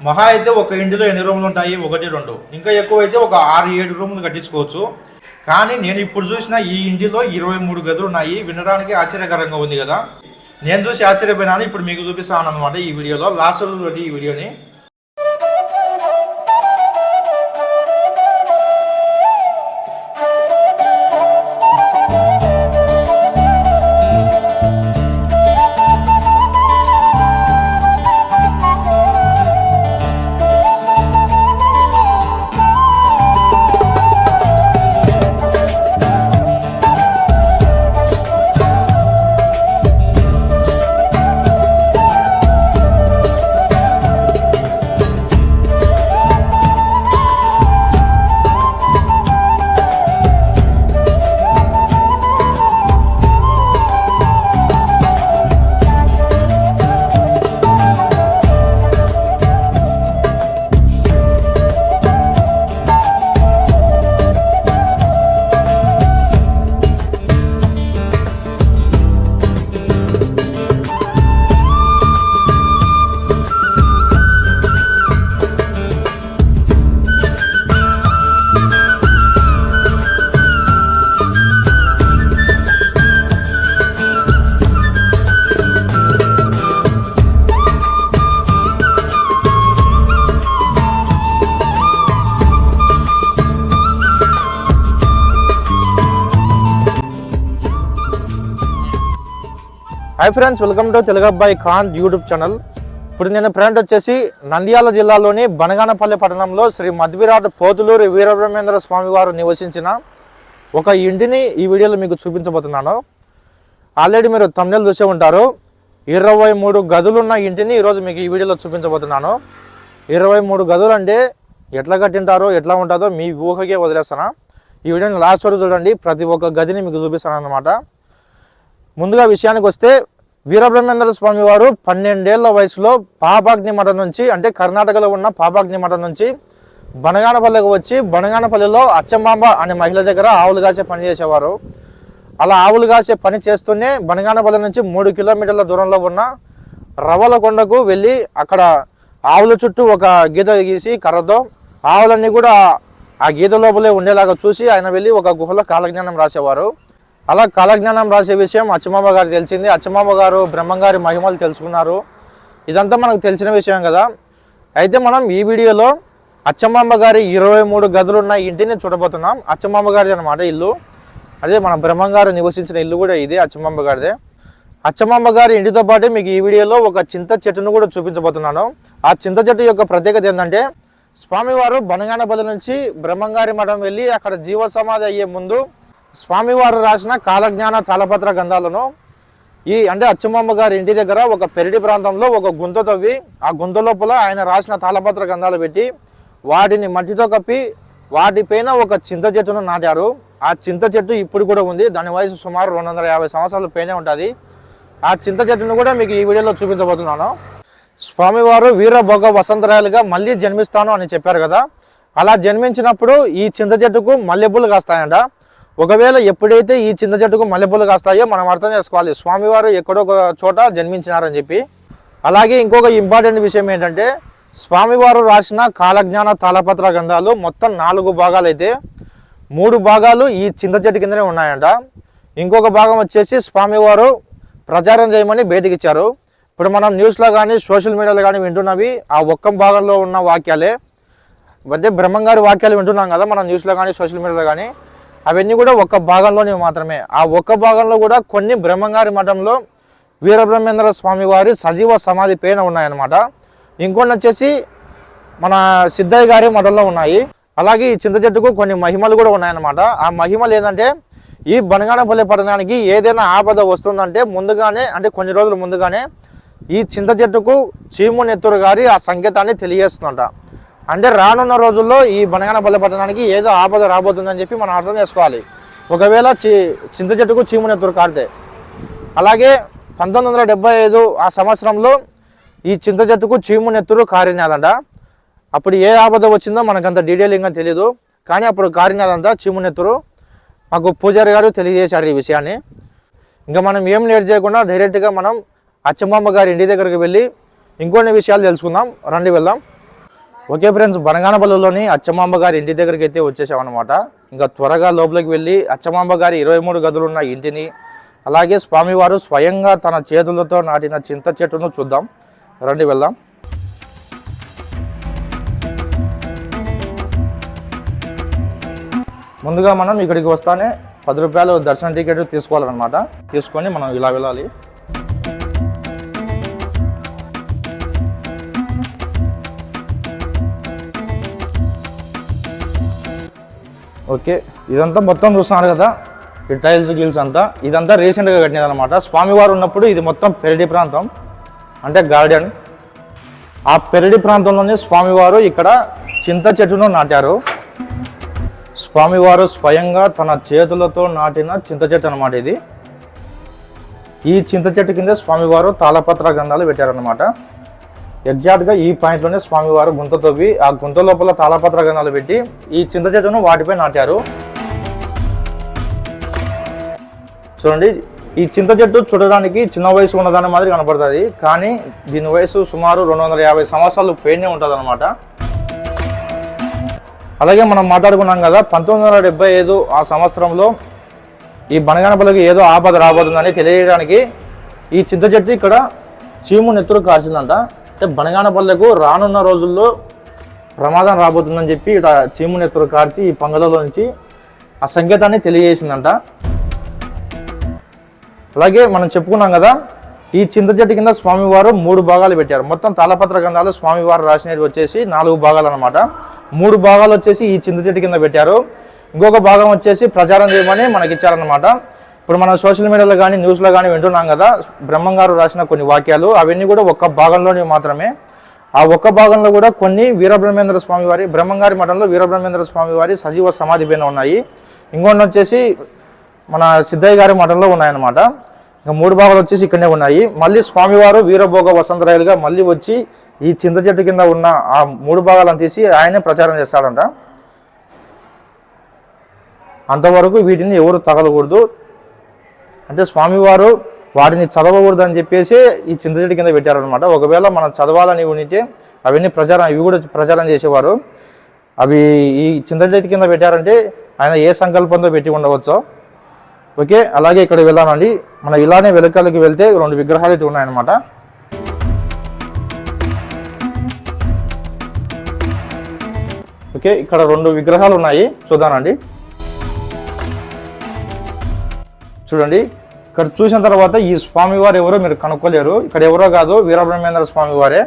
మహా అయితే ఒక ఇంటిలో ఎన్ని రూమ్లు ఉంటాయి? 1, 2. ఇంకా ఎక్కువ అయితే ఒక 6, 7 రూమ్లు కట్టించుకోవచ్చు. కానీ నేను ఇప్పుడు చూసిన ఈ ఇంటిలో 23 గదులు ఉన్నాయి. వినడానికి ఆశ్చర్యకరంగా ఉంది కదా. నేను చూసి ఆశ్చర్యపోయినాను. ఇప్పుడు మీకు చూపిస్తాను అనమాట ఈ వీడియోలో. లాస్ట్ రోజు ఈ వీడియోని. Hi friends, welcome to Telugu అబ్బాయి ఖాన్ యూట్యూబ్ ఛానల్. ఇప్పుడు నేను ఫ్రెండ్ వచ్చేసి నంద్యాల జిల్లాలోని బనగానపల్లి పట్టణంలో శ్రీ మధ్విరాట్ పోతులూరి వీరబ్రహ్మేంద్ర స్వామి వారు నివసించిన ఒక ఇంటిని ఈ వీడియోలో మీకు చూపించబోతున్నాను. ఆల్రెడీ మీరు థంబ్నెయిల్ చూసే ఉంటారు. 23 గదులున్న ఇంటిని ఈరోజు మీకు ఈ వీడియోలో చూపించబోతున్నాను. 23 గదులు అంటే ఎట్లా కట్టింటారో ఎట్లా ఉంటుందో మీ ఊహకే వదిలేస్తాను. ఈ వీడియోని లాస్ట్ వరకు చూడండి. ప్రతి ఒక్క గదిని మీకు చూపిస్తాను అన్నమాట. ముందుగా విషయానికి వస్తే వీరబ్రహ్మేంద్ర స్వామి వారు 12 ఏళ్ల వయసులో పాపాగ్ని మఠం నుంచి, అంటే కర్ణాటకలో ఉన్న పాపాగ్ని మఠం నుంచి బనగానపల్లికి వచ్చి బనగానపల్లిలో అచ్చంబాంబ అనే మహిళ దగ్గర ఆవులు కాసే పని చేసేవారు. అలా ఆవులు కాసే పని చేస్తూనే బనగానపల్లి నుంచి 3 కిలోమీటర్ల దూరంలో ఉన్న రవలకొండకు వెళ్ళి అక్కడ ఆవుల చుట్టూ ఒక గీత గీసి కర్రతో ఆవులన్నీ కూడా ఆ గీత లోపలే ఉండేలాగా చూసి ఆయన వెళ్ళి ఒక గుహలో కాలజ్ఞానం రాసేవారు. అలా కాలజ్ఞానం రాసే విషయం అచ్చమాంబ గారు తెలిసింది. అచ్చమాంబ గారు బ్రహ్మంగారి మహిమలు తెలుసుకున్నారు. ఇదంతా మనకు తెలిసిన విషయం కదా. అయితే మనం ఈ వీడియోలో అచ్చమాంబ గారి 23 గదులున్న ఇంటిని చూడబోతున్నాం. అచ్చమాంబ గారిది అనమాట ఇల్లు. అదే మన బ్రహ్మంగారు నివసించిన ఇల్లు కూడా ఇదే అచ్చమాంబ గారిదే. అచ్చమాంబ గారి ఇంటితో పాటు మీకు ఈ వీడియోలో ఒక చింత చెట్టును కూడా చూపించబోతున్నాను. ఆ చింత చెట్టు యొక్క ప్రత్యేకత ఏంటంటే, స్వామివారు బనగానపల్లి నుంచి బ్రహ్మంగారి మఠం వెళ్ళి అక్కడ జీవ సమాధి అయ్యే ముందు స్వామివారు రాసిన కాలజ్ఞాన తాళపత్ర గ్రంథాలను అంటే అచ్చమాంబ గారి ఇంటి దగ్గర ఒక పెరటి ప్రాంతంలో ఒక గుంత తవ్వి ఆ గుంత లోపల ఆయన రాసిన తాళపత్ర గ్రంథాలు పెట్టి వాటిని మట్టితో కప్పి వాటిపైన ఒక చింత చెట్టును నాటారు. ఆ చింత చెట్టు ఇప్పుడు కూడా ఉంది. దాని వయసు సుమారు 250 సంవత్సరాల పైనే ఉంటుంది. ఆ చింత చెట్టును కూడా మీకు ఈ వీడియోలో చూపించబోతున్నాను. స్వామివారు వీరభోగ వసంతరాయలుగా మళ్ళీ జన్మిస్తాను అని చెప్పారు కదా. అలా జన్మించినప్పుడు ఈ చింత చెట్టుకు మల్లెపూలు కాస్తాయంట. ఒకవేళ ఎప్పుడైతే ఈ చింత చెట్టుకు మల్లెపూలు కాస్తాయో మనం అర్థం చేసుకోవాలి స్వామివారు ఎక్కడో ఒక చోట జన్మించినారని చెప్పి. అలాగే ఇంకొక ఇంపార్టెంట్ విషయం ఏంటంటే, స్వామివారు రాసిన కాలజ్ఞాన తాళపత్ర గ్రంథాలు మొత్తం 4 భాగాలు అయితే 3 భాగాలు ఈ చింత చెట్టు కిందనే ఉన్నాయంట. ఇంకొక భాగం వచ్చేసి స్వామివారు ప్రచారం చేయమని బయటికి ఇచ్చారు. ఇప్పుడు మనం న్యూస్లో కానీ సోషల్ మీడియాలో కానీ వింటున్నవి ఆ ఒక్క భాగంలో ఉన్న వాక్యాలే. అంటే బ్రహ్మంగారి వాక్యాలు వింటున్నాం కదా మనం న్యూస్లో కానీ సోషల్ మీడియాలో కానీ, అవన్నీ కూడా ఒక్క భాగంలోనే మాత్రమే. ఆ ఒక్క భాగంలో కూడా కొన్ని బ్రహ్మంగారి మఠంలో వీరబ్రహ్మేంద్ర స్వామి వారి సజీవ సమాధి పైన ఉన్నాయన్నమాట. ఇంకొన్ని వచ్చేసి మన సిద్ధయ్య గారి మఠంలో ఉన్నాయి. అలాగే ఈ చింత చెట్టుకు కొన్ని మహిమలు కూడా ఉన్నాయన్నమాట. ఆ మహిమలు ఏంటంటే, ఈ బనగానపల్లి పట్టణానికి ఏదైనా ఆపద వస్తుందంటే ముందుగానే, అంటే కొన్ని రోజుల ముందుగానే ఈ చింత చెట్టుకు చీము నెత్తురు గారి ఆ సంకేతాన్ని తెలియజేస్తుందంట. అంటే రానున్న రోజుల్లో ఈ బనగానపల్లి పట్టణానికి ఏదో ఆపద రాబోతుందని చెప్పి మనం అర్థం చేసుకోవాలి. ఒకవేళ చింత చెట్టుకు చీము నెత్తురు కాడితే. అలాగే 1975 ఆ సంవత్సరంలో ఈ చింత చెట్టుకు చీము నెత్తురు కారినాదంట. అప్పుడు ఏ ఆపద వచ్చిందో మనకంత డీటెయిలింగ్గా తెలియదు, కానీ అప్పుడు కారినాదంట చీము నెత్తురు. మాకు పూజారి గారు తెలియజేశారు ఈ విషయాన్ని. ఇంకా మనం ఏం లేట్ చేయకుండా డైరెక్ట్గా మనం అచ్చమాంబ గారి ఇంటి దగ్గరికి వెళ్ళి ఇంకొన్ని విషయాలు తెలుసుకుందాం. రండి వెళ్దాం. ఓకే ఫ్రెండ్స్, బనగానపల్లిలోని అచ్చమాంబ గారి ఇంటి దగ్గరికి అయితే వచ్చేసామన్నమాట. ఇంకా త్వరగా లోపలికి వెళ్ళి అచ్చమాంబ గారి 23 గదులు ఉన్న ఇంటిని, అలాగే స్వామివారు స్వయంగా తన చేతులతో నాటిన చింత చెట్టును చూద్దాం. రండి వెళ్దాం. ముందుగా మనం ఇక్కడికి వస్తానే 10 రూపాయలు దర్శనం టికెట్ తీసుకోవాలన్నమాట. తీసుకొని మనం ఇలా వెళ్ళాలి. ఓకే, ఇదంతా మొత్తం చూస్తున్నారు కదా, ఈ టైల్స్ గిల్స్ అంతా, ఇదంతా రీసెంట్గా కట్టినది అనమాట. స్వామివారు ఉన్నప్పుడు ఇది మొత్తం పెరడి ప్రాంతం, అంటే గార్డెన్. ఆ పెరడి ప్రాంతంలోనే స్వామివారు ఇక్కడ చింత చెట్టును నాటారు. స్వామివారు స్వయంగా తన చేతులతో నాటిన చింత చెట్టు అనమాట ఇది. ఈ చింత చెట్టు కింద స్వామివారు తాళపత్ర గ్రంథాలు పెట్టారనమాట. ఎగ్జాక్ట్గా ఈ పాయింట్లోనే స్వామివారు గుంత తవ్వి ఆ గుంత లోపల తాళపత్ర గ్రంథాలు పెట్టి ఈ చింత చెట్టును వాటిపై నాటారు. చూడండి, ఈ చింత చెట్టు చూడడానికి చిన్న వయసు ఉన్నదాని మాదిరి కనపడుతుంది, కానీ దీని వయసు సుమారు 250 సంవత్సరాలు పైనే ఉంటుంది అనమాట. అలాగే మనం మాట్లాడుకున్నాం కదా, 1975 ఆ సంవత్సరంలో ఈ బనగానపల్లికి ఏదో ఆపద రాబోతుందని తెలియజేయడానికి ఈ చింత చెట్టు ఇక్కడ చీము నెత్తురు కార్చిందంట. అంటే బనగానపల్లెకు రానున్న రోజుల్లో ప్రమాదం రాబోతుందని చెప్పి ఇక్కడ చీము నెత్తురు కార్చి ఈ పంగలలో నుంచి ఆ సంకేతాన్ని తెలియజేసిందంట. అలాగే మనం చెప్పుకున్నాం కదా, ఈ చింత చెట్టు కింద స్వామివారు 3 భాగాలు పెట్టారు. మొత్తం తాళపత్ర గ్రంథాలు స్వామివారు రాసినవి వచ్చేసి 4 భాగాలు అనమాట. 3 భాగాలు వచ్చేసి ఈ చింత చెట్టు కింద పెట్టారు. ఇంకొక భాగం వచ్చేసి ప్రచారం చేయమని మనకి ఇచ్చారనమాట. ఇప్పుడు మనం సోషల్ మీడియాలో కానీ న్యూస్లో కానీ వింటున్నాం కదా, బ్రహ్మంగారు రాసిన కొన్ని వాక్యాలు, అవన్నీ కూడా ఒక్క భాగంలోని మాత్రమే. ఆ ఒక్క భాగంలో కూడా కొన్ని వీరబ్రహ్మేంద్ర స్వామి వారి, బ్రహ్మంగారి మఠంలో వీరబ్రహ్మేంద్ర స్వామి వారి సజీవ సమాధి పైన ఉన్నాయి. ఇంకొన్ని వచ్చేసి మన సిద్ధయ్య గారి మఠంలో ఉన్నాయన్నమాట. ఇంకా 3 భాగాలు వచ్చేసి ఇక్కడనే ఉన్నాయి. మళ్ళీ స్వామివారు వీరభోగ వసంతరాయలుగా మళ్ళీ వచ్చి ఈ చింత చెట్టు కింద ఉన్న ఆ 3 భాగాలను తీసి ఆయనే ప్రచారం చేస్తాడంట. అంతవరకు వీటిని ఎవరు తగలకూడదు, అంటే స్వామివారు వాటిని చదవకూడదు అని చెప్పేసి ఈ చింత చెట్టు కింద పెట్టారనమాట. ఒకవేళ మనం చదవాలని ఉంటే అవన్నీ ఇవి కూడా ప్రచారం చేసేవారు. అవి ఈ చింత చెట్టు కింద పెట్టారంటే ఆయన ఏ సంకల్పంతో పెట్టి ఉండవచ్చో. ఓకే, అలాగే ఇక్కడ వెళ్దామండి. మనం ఇలానే వెనకాలకి వెళ్తే 2 విగ్రహాలు అయితే ఉన్నాయన్నమాట. ఓకే, ఇక్కడ 2 విగ్రహాలు ఉన్నాయి, చూద్దానండి. చూడండి, ఇక్కడ చూసిన తర్వాత ఈ స్వామివారు ఎవరో మీరు కనుక్కోలేరు. ఇక్కడ ఎవరో కాదు, వీరబ్రహ్మేంద్ర స్వామివారే.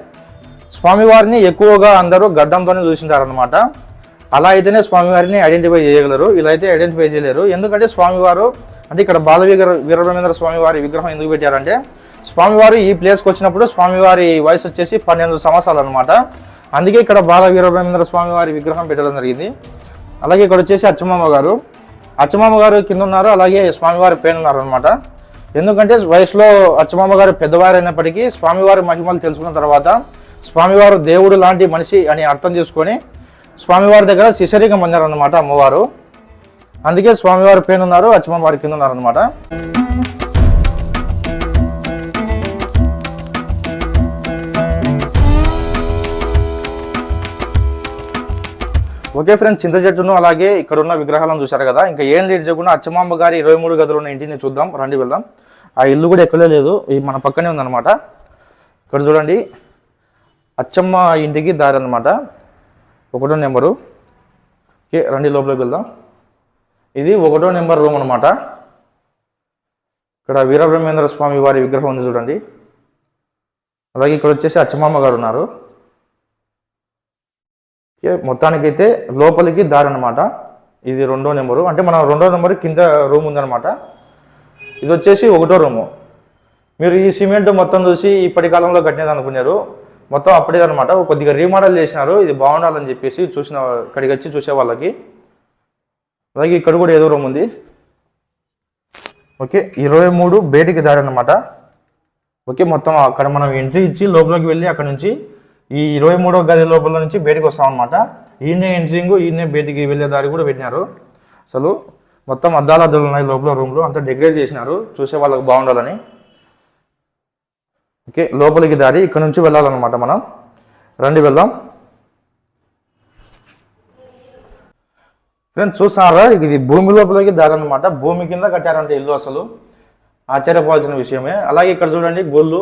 స్వామివారిని ఎక్కువగా అందరూ గడ్డంతోనే చూసింటారనమాట. అలా అయితేనే స్వామివారిని ఐడెంటిఫై చేయగలరు, ఇలా అయితే ఐడెంటిఫై చేయలేరు. ఎందుకంటే స్వామివారు అంటే ఇక్కడ వీరబ్రహ్మేంద్ర స్వామివారి విగ్రహం ఎందుకు పెట్టారంటే, స్వామివారు ఈ ప్లేస్కి వచ్చినప్పుడు స్వామివారి వయసు వచ్చేసి 12 సంవత్సరాలు అనమాట. అందుకే ఇక్కడ వీరబ్రహ్మేంద్ర స్వామివారి విగ్రహం పెట్టడం జరిగింది. అలాగే ఇక్కడ వచ్చేసి అచ్చమామ గారు కింద ఉన్నారు, అలాగే స్వామివారి పైన ఉన్నారు అనమాట. ఎందుకంటే వయసులో అచ్చమామ గారు పెద్దవారు అయినప్పటికీ స్వామివారి మహిమలు తెలుసుకున్న తర్వాత స్వామివారు దేవుడు లాంటి మనిషి అని అర్థం చేసుకొని స్వామివారి దగ్గర శిశరికం పొందారు అనమాట అమ్మవారు. అందుకే స్వామివారి పైన ఉన్నారు, అచ్చమామ వారి కింద ఉన్నారు అనమాట. ఓకే ఫ్రెండ్స్, చింత చెట్టును అలాగే ఇక్కడ ఉన్న విగ్రహాలను చూశారు కదా. ఇంకా ఏం లేట్ చేయకుండా అచ్చమాంబ గారి 23 గదులు ఉన్న ఇంటిని చూద్దాం, రండి వెళ్దాం. ఆ ఇల్లు కూడా ఎక్కడే లేదు, ఈ మన పక్కనే ఉందన్నమాట. ఇక్కడ చూడండి, అచ్చమ్మ ఇంటికి దారి అనమాట, 1వ నెంబరు. ఓకే, రండి లోపలికి వెళ్దాం. ఇది 1వ నెంబర్ రూమ్ అనమాట. ఇక్కడ వీరబ్రహ్మేంద్ర స్వామి వారి విగ్రహం ఉంది చూడండి. అలాగే ఇక్కడ వచ్చేసి అచ్చమాంబ గారు ఉన్నారు. మొత్తానికైతే లోపలికి దారి అనమాట. ఇది 2వ నెంబరు, అంటే మన 2వ నెంబర్ కింద రూమ్ ఉందన్నమాట. ఇది వచ్చేసి 1వ రూము. మీరు ఈ సిమెంట్ మొత్తం చూసి ఇప్పటి కాలంలో కట్టినది అనుకున్నారు, మొత్తం అప్పటిదనమాట. కొద్దిగా రీమోడల్ చేసినారు, ఇది బాగుండాలని చెప్పేసి ఇక్కడికి వచ్చి చూసే వాళ్ళకి. అలాగే ఇక్కడ కూడా ఏదో రూమ్ ఉంది. ఓకే, 23 బయటికి దారి అనమాట. ఓకే, మొత్తం అక్కడ మనం ఎంట్రీ ఇచ్చి లోపలికి వెళ్ళి అక్కడ నుంచి ఈ 23వ గది లోపల నుంచి బయటకు వస్తాం అనమాట. ఈయనే ఎంట్రింగ్, ఈయనే బయటికి వెళ్ళే దారి కూడా పెట్టినారు. అసలు మొత్తం అద్దాలు ఉన్నాయి లోపల రూమ్లో, అంతా డెకరేట్ చేసినారు చూసే వాళ్ళకి బాగుండాలని. ఓకే, లోపలికి దారి ఇక్కడ నుంచి వెళ్ళాలన్నమాట మనం. రండి వెళ్దాం. ఫ్రెండ్స్ చూసారా, ఇది భూమి లోపలికి దారి అనమాట. భూమి కింద కట్టారంటే ఇల్లు, అసలు ఆశ్చర్యపోవాల్సిన విషయమే. అలాగే ఇక్కడ చూడండి గోళ్ళు.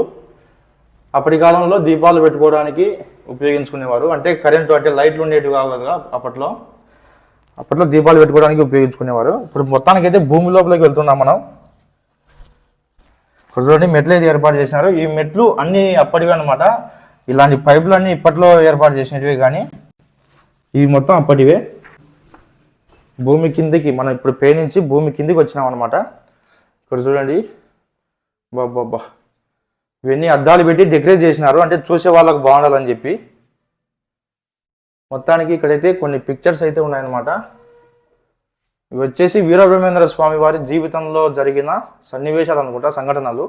అప్పటి కాలంలో దీపాలు పెట్టుకోవడానికి ఉపయోగించుకునేవారు. అంటే కరెంటు, అంటే లైట్లు ఉండేవి కావు కదా అప్పట్లో దీపాలు పెట్టుకోవడానికి ఉపయోగించుకునేవారు. ఇప్పుడు మొత్తానికైతే భూమి లోపలికి వెళ్తున్నాం మనం. ఇక్కడ చూడండి మెట్లు అయితే ఏర్పాటు చేసినారు. ఈ మెట్లు అన్ని అప్పటివి అనమాట. ఇలాంటి పైపులు అన్ని ఇప్పట్లో ఏర్పాటు చేసినవి, కానీ ఇవి మొత్తం అప్పటివే. భూమి కిందికి మనం ఇప్పుడు నుంచి భూమి కిందికి వచ్చినాం అనమాట. ఇక్కడ చూడండి బాబా, ఇవన్నీ అద్దాలు పెట్టి డెకరేట్ చేసినారు, అంటే చూసే వాళ్ళకు బాగుండాలని చెప్పి. మొత్తానికి ఇక్కడైతే కొన్ని పిక్చర్స్ అయితే ఉన్నాయన్నమాట. ఇవి వచ్చేసి వీరబ్రహ్మేంద్ర స్వామి వారి జీవితంలో జరిగిన సన్నివేశాలు అనుకుంటా, సంఘటనలు.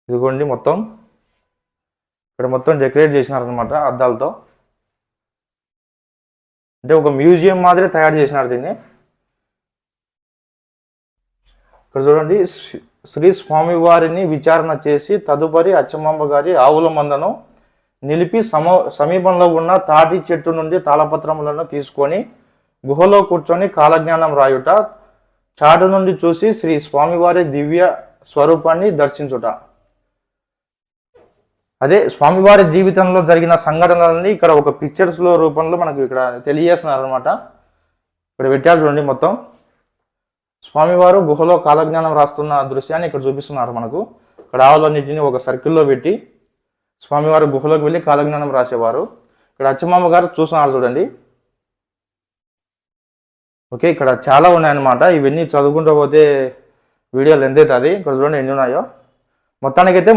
ఇదిగోండి మొత్తం ఇక్కడ మొత్తం డెకరేట్ చేసినారనమాట అద్దాలతో. అంటే ఒక మ్యూజియం మాదిరి తయారు చేసినారు దీన్ని. ఇక్కడ చూడండి, శ్రీ స్వామివారిని విచారణ చేసి తదుపరి అచ్చమాంబ గారి ఆవుల మందను నిలిపి సమీపంలో ఉన్న తాటి చెట్టు నుండి తాళపత్రములను తీసుకొని గుహలో కూర్చొని కాలజ్ఞానం రాయుట, చాటు నుండి చూసి శ్రీ స్వామివారి దివ్య స్వరూపాన్ని దర్శించుట. అదే స్వామివారి జీవితంలో జరిగిన సంఘటనలని ఇక్కడ ఒక పిక్చర్స్ లో రూపంలో మనకు ఇక్కడ తెలియజేస్తున్నారు అనమాట. ఇక్కడ పెట్టారు చూడండి, మొత్తం స్వామివారు గుహలో కాలజ్ఞానం రాస్తున్న దృశ్యాన్ని ఇక్కడ చూపిస్తున్నారు మనకు. ఇక్కడ ఆవులన్నింటినీ ఒక సర్కిల్లో పెట్టి స్వామివారు గుహలోకి వెళ్ళి కాలజ్ఞానం రాసేవారు. ఇక్కడ అచ్చమాంబ గారు చూస్తున్నారు చూడండి. ఓకే, ఇక్కడ చాలా ఉన్నాయన్నమాట. ఇవన్నీ చదువుకుంటూ పోతే వీడియో లెంత్ అవుతుంది. ఇక్కడ చూడండి ఎన్ని ఉన్నాయో. మొత్తానికైతే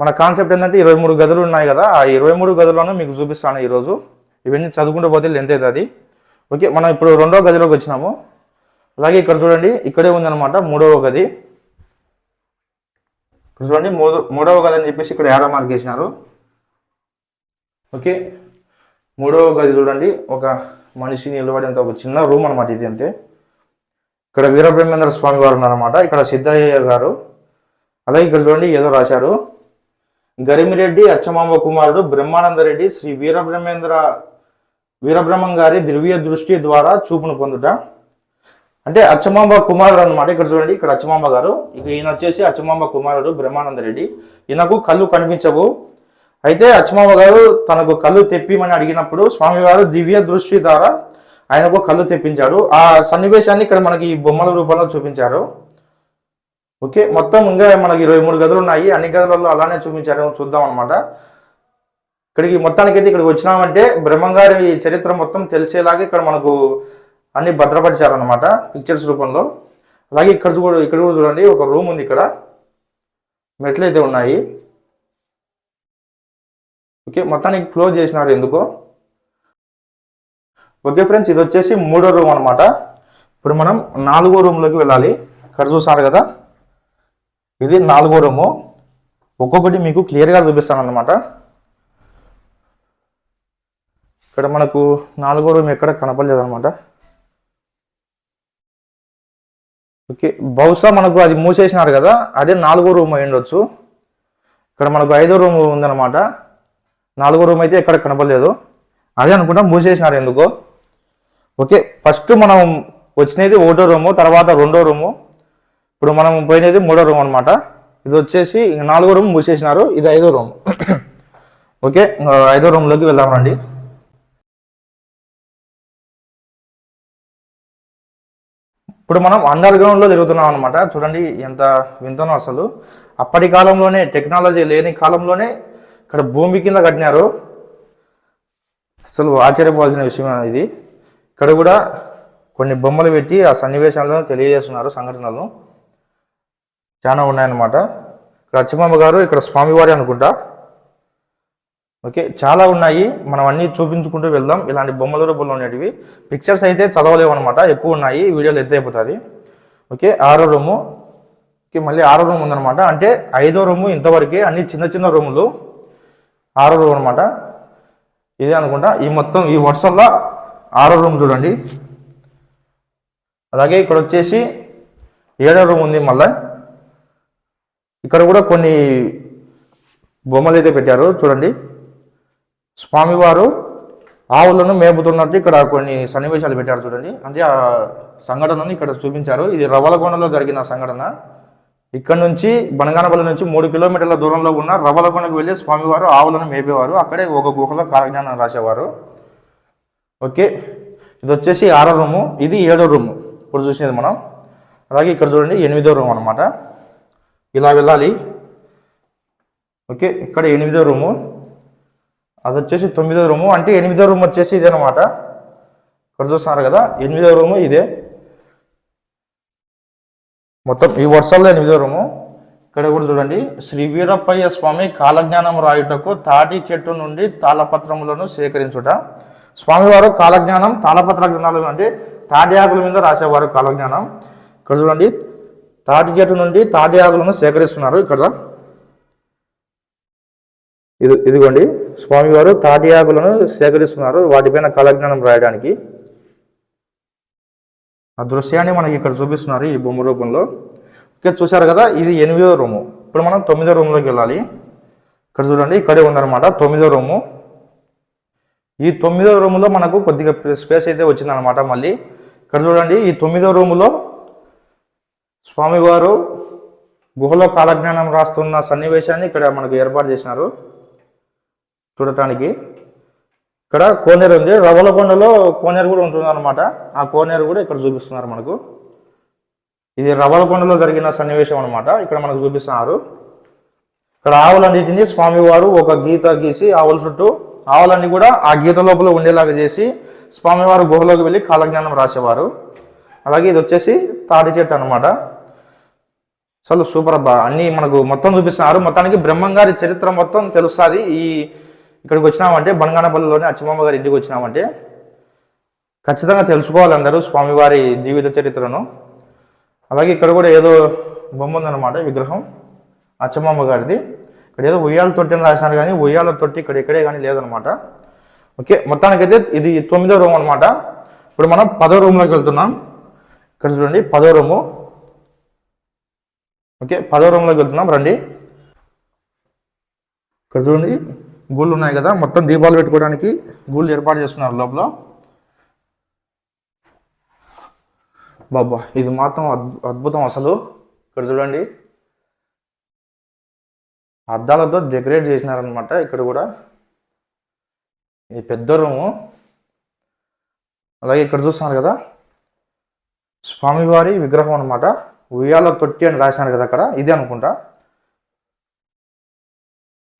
మన కాన్సెప్ట్ ఏంటంటే 23 గదులు ఉన్నాయి కదా, ఆ 23 గదులను మీకు చూపిస్తాను ఈరోజు. ఇవన్నీ చదువుకుంటూ పోతే లెంత్ అవుతుంది. ఓకే, మనం ఇప్పుడు 2వ గదిలోకి వచ్చినాము. అలాగే ఇక్కడ చూడండి, ఇక్కడే ఉందన్నమాట 3వ గది. ఇక్కడ చూడండి 3వ గది అని చెప్పేసి ఇక్కడ యారో మార్క్ చేసినారు. ఓకే, 3వ గది చూడండి, ఒక మనిషి నిలబడేంత ఒక చిన్న రూమ్ అనమాట ఇది. అంతే. ఇక్కడ వీరబ్రహ్మేంద్ర స్వామి వారు ఉన్నారన్నమాట, ఇక్కడ సిద్ధయ్య గారు. అలాగే ఇక్కడ చూడండి ఏదో రాశారు, గరిమిరెడ్డి అచ్చమాంబ కుమారుడు బ్రహ్మానందరెడ్డి శ్రీ వీరబ్రహ్మం గారి దివ్య దృష్టి ద్వారా చూపును పొందుట. అంటే అచ్చమాంబ కుమారుడు అనమాట. ఇక్కడ చూడండి, ఇక్కడ అచ్చమాంబ గారు, ఇక ఈయన వచ్చేసి అచ్చమాంబ కుమారుడు బ్రహ్మానందరెడ్డి. ఈయనకు కళ్ళు కనిపించవు. అయితే అచ్చమాంబ గారు తనకు కళ్ళు తెప్పిమని అడిగినప్పుడు స్వామివారు దివ్య దృష్టి ద్వారా ఆయనకు కళ్ళు తెప్పించాడు. ఆ సన్నివేశాన్ని ఇక్కడ మనకి ఈ బొమ్మల రూపంలో చూపించారు. ఓకే, మొత్తం ఇంకా మనకి 23 గదులు ఉన్నాయి. అన్ని గదులలో అలానే చూపించారు, చూద్దాం అనమాట. ఇక్కడికి మొత్తానికైతే ఇక్కడికి వచ్చినామంటే బ్రహ్మంగారి చరిత్ర మొత్తం తెలిసేలాగా ఇక్కడ మనకు అన్ని భద్రపరిచారనమాట పిక్చర్స్ రూపంలో. అలాగే ఇక్కడ కూడా చూడండి, ఒక రూమ్ ఉంది. ఇక్కడ మెట్లు అయితే ఉన్నాయి. ఓకే, మొత్తానికి క్లోజ్ చేసినారు ఎందుకో. ఓకే ఫ్రెండ్స్, ఇది వచ్చేసి 3వ రూమ్ అనమాట. ఇప్పుడు మనం 4వ రూమ్లోకి వెళ్ళాలి. ఇక్కడ చూసారు కదా, ఇది 4వ రూము. ఒక్కొక్కటి మీకు క్లియర్గా చూపిస్తాను అన్నమాట. ఇక్కడ మనకు 4వ రూమ్ ఎక్కడ కనపడలేదు అనమాట. ఓకే, బహుశా మనకు అది మూసేసినారు కదా, అదే 4వ రూమ్ అయి ఉండొచ్చు. ఇక్కడ మనకు 5వ రూమ్ ఉందన్నమాట. 4వ రూమ్ అయితే ఎక్కడ కనపడలేదు, అదే అనుకుంటా మూసేసినారు ఎందుకో. ఓకే, ఫస్ట్ మనం వచ్చినది 1వ రూము, తర్వాత 2వ రూము, ఇప్పుడు మనం పోయినది 3వ రూమ్ అనమాట. ఇది వచ్చేసి 4వ రూమ్ మూసేసినారు, ఇది 5వ రూమ్. ఓకే, 5వ రూమ్లోకి వెళ్దాం రండి. ఇప్పుడు మనం అండర్ గ్రౌండ్లో తిరుగుతున్నాం అనమాట. చూడండి ఎంత వింతనో అసలు. అప్పటి కాలంలోనే, టెక్నాలజీ లేని కాలంలోనే ఇక్కడ భూమి కింద కట్టినారు. అసలు ఆశ్చర్యపోవాల్సిన విషయం ఇది. ఇక్కడ కూడా కొన్ని బొమ్మలు పెట్టి ఆ సన్నివేశాలను తెలియజేస్తున్నారు, సంఘటనలను చాలా ఉన్నాయన్నమాట. ఇక్కడ అచ్చమాంబ గారు, ఇక్కడ స్వామివారి అనుకుంటా. ఓకే, చాలా ఉన్నాయి, మనం అన్నీ చూపించుకుంటూ వెళ్దాం. ఇలాంటి బొమ్మల రూపంలో ఉండేటివి. పిక్చర్స్ అయితే చదవలేవు అనమాట, ఎక్కువ ఉన్నాయి, వీడియోలు ఎత్తి అయిపోతుంది. ఓకే, 6వ రూము. ఓకే, మళ్ళీ 6వ రూమ్ ఉందన్నమాట. అంటే 5వ రూము ఇంతవరకే, అన్ని చిన్న చిన్న రూములు. 6వ రూమ్ అనమాట ఇదే అనుకుంటా. ఈ మొత్తం ఈ వరుసల్లో 6వ రూమ్ చూడండి. అలాగే ఇక్కడ వచ్చేసి 7వ రూమ్ ఉంది. మళ్ళీ ఇక్కడ కూడా కొన్ని బొమ్మలు అయితే పెట్టారు చూడండి. స్వామివారు ఆవులను మేపుతున్నట్టు ఇక్కడ కొన్ని సన్నివేశాలు పెట్టారు చూడండి. అంటే ఆ సంఘటనను ఇక్కడ చూపించారు. ఇది రవ్వలకొండలో జరిగిన సంఘటన. ఇక్కడ నుంచి బనగానపల్లి నుంచి 3 కిలోమీటర్ల దూరంలో ఉన్న రవ్వలకొండకు వెళ్ళి స్వామివారు ఆవులను మేపేవారు. అక్కడే ఒక గుహలో కాలజ్ఞానం రాసేవారు. ఓకే, ఇది వచ్చేసి 6వ రూము, ఇది 7వ రూము ఇప్పుడు చూసేది మనం. అలాగే ఇక్కడ చూడండి 8వ రూమ్ అనమాట. ఇలా వెళ్ళాలి. ఓకే, ఇక్కడ 8వ రూము, అది వచ్చేసి 9వ రూము. అంటే 8వ రూమ్ వచ్చేసి ఇదేనమాట. ఇక్కడ చూస్తున్నారు కదా 8వ రూము ఇదే. మొత్తం ఈ వర్షాల్లో 8వ రూము. ఇక్కడ కూడా చూడండి, శ్రీ వీరప్పయ్య స్వామి కాలజ్ఞానం రాయుటకు తాటి చెట్టు నుండి తాళపత్రములను సేకరించుట. స్వామివారు కాలజ్ఞానం తాళపత్ర గ్రంథాలు అంటే తాటి ఆకుల మీద రాసేవారు కాలజ్ఞానం. ఇక్కడ చూడండి, తాటి చెట్టు నుండి తాటి ఆకులను సేకరిస్తున్నారు. ఇక్కడ ఇదిగోండి, స్వామివారు తాటి ఆకులను సేకరిస్తున్నారు వాటిపైన కాలజ్ఞానం రాయడానికి. ఆ దృశ్యాన్ని మనకి ఇక్కడ చూపిస్తున్నారు ఈ బొమ్మ రూపంలో. ఓకే, చూశారు కదా, ఇది 8వ రూము. ఇప్పుడు మనం 9వ రూమ్లోకి వెళ్ళాలి. ఇక్కడ చూడండి, ఇక్కడే ఉందన్నమాట 9వ రూము. ఈ 9వ రూములో మనకు కొద్దిగా స్పేస్ అయితే వచ్చిందనమాట. మళ్ళీ ఇక్కడ చూడండి, ఈ 9వ రూములో స్వామివారు గుహలో కాలజ్ఞానం రాస్తున్న సన్నివేశాన్ని ఇక్కడ మనకు ఏర్పాటు చేసినారు చూడటానికి. ఇక్కడ కోనేరు ఉంది, రవ్వలకొండలో కోనేరు కూడా ఉంటుంది అనమాట. ఆ కోనేరు కూడా ఇక్కడ చూపిస్తున్నారు మనకు. ఇది రవ్వలకొండలో జరిగిన సన్నివేశం అనమాట. ఇక్కడ మనకు చూపిస్తున్నారు. ఇక్కడ ఆవులన్నిటిని స్వామివారు ఒక గీత గీసి ఆవుల చుట్టూ ఆవులన్నీ కూడా ఆ గీత లోపల ఉండేలాగా చేసి స్వామివారు గుహలోకి వెళ్ళి కాలజ్ఞానం రాసేవారు. అలాగే ఇది వచ్చేసి తాటి చెట్టు అనమాట. అసలు సూపర్ అబ్బా, అన్నీ మనకు మొత్తం చూపిస్తున్నారు. మొత్తానికి బ్రహ్మంగారి చరిత్ర మొత్తం తెలుస్తుంది. ఇక్కడికి వచ్చినామంటే బనగానపల్లిలోని అచ్చమ్మ గారి ఇంటికి వచ్చినామంటే ఖచ్చితంగా తెలుసుకోవాలి అందరూ స్వామివారి జీవిత చరిత్రను. అలాగే ఇక్కడ కూడా ఏదో బొమ్మ ఉందన్నమాట, విగ్రహం అచ్చమ్మ గారిది. ఇక్కడ ఏదో ఉయ్యాల తొట్టి అని రాసినారు, కానీ ఉయ్యాల తొట్టి ఇక్కడే కానీ లేదనమాట. ఓకే, మొత్తానికైతే ఇది 9వ రూమ్ అనమాట. ఇప్పుడు మనం 10వ రూమ్లోకి వెళ్తున్నాం. ఇక్కడ చూడండి 10వ రూము. ఓకే, 10వ రూమ్లోకి వెళ్తున్నాం, రండి. ఇక్కడ చూడండి గూళ్ళు ఉన్నాయి కదా, మొత్తం దీపాలు పెట్టుకోవడానికి గూళ్ళు ఏర్పాటు చేస్తున్నారు లోపల. బాబా, ఇది మాత్రం అద్భుతం అసలు. ఇక్కడ చూడండి అద్దాలతో డెకరేట్ చేసినారనమాట. ఇక్కడ కూడా ఇది పెద్ద రూము. అలాగే ఇక్కడ చూస్తున్నారు కదా స్వామివారి విగ్రహం అనమాట. ఉయ్యాల తొట్టి అని రాసినారు కదా అక్కడ, ఇదే అనుకుంటా.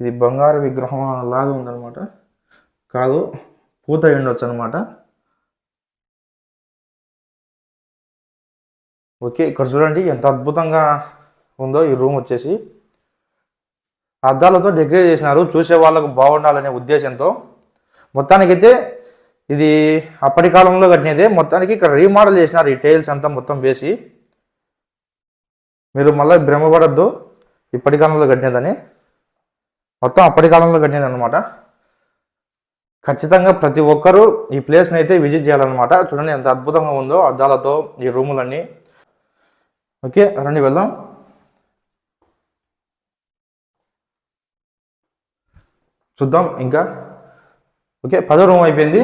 ఇది బంగారు విగ్రహం అలాగే ఉందన్నమాట. కాదు, పూత ఉండొచ్చు అనమాట. ఓకే, ఇక్కడ చూడండి ఎంత అద్భుతంగా ఉందో ఈ రూమ్ వచ్చేసి. అద్దాలతో డెకరేట్ చేసినారు చూసే వాళ్ళకు బాగుండాలనే ఉద్దేశంతో. మొత్తానికైతే ఇది అప్పటి కాలంలో కట్టినదే. మొత్తానికి ఇక్కడ రీమోడల్ చేసినారు ఈ టైల్స్ అంతా మొత్తం వేసి. మీరు మళ్ళీ భ్రమపడద్దు ఇప్పటి కాలంలో కట్టినదని, మొత్తం అప్పటి కాలంలో కట్టినది అనమాట. ఖచ్చితంగా ప్రతి ఒక్కరూ ఈ ప్లేస్ని అయితే విజిట్ చేయాలన్నమాట. చూడండి ఎంత అద్భుతంగా ఉందో అద్దాలతో ఈ రూములన్నీ. ఓకే, రండి వెళ్దాం. చూద్దాం ఇంకా. ఓకే, 10వ రూమ్ అయిపోయింది.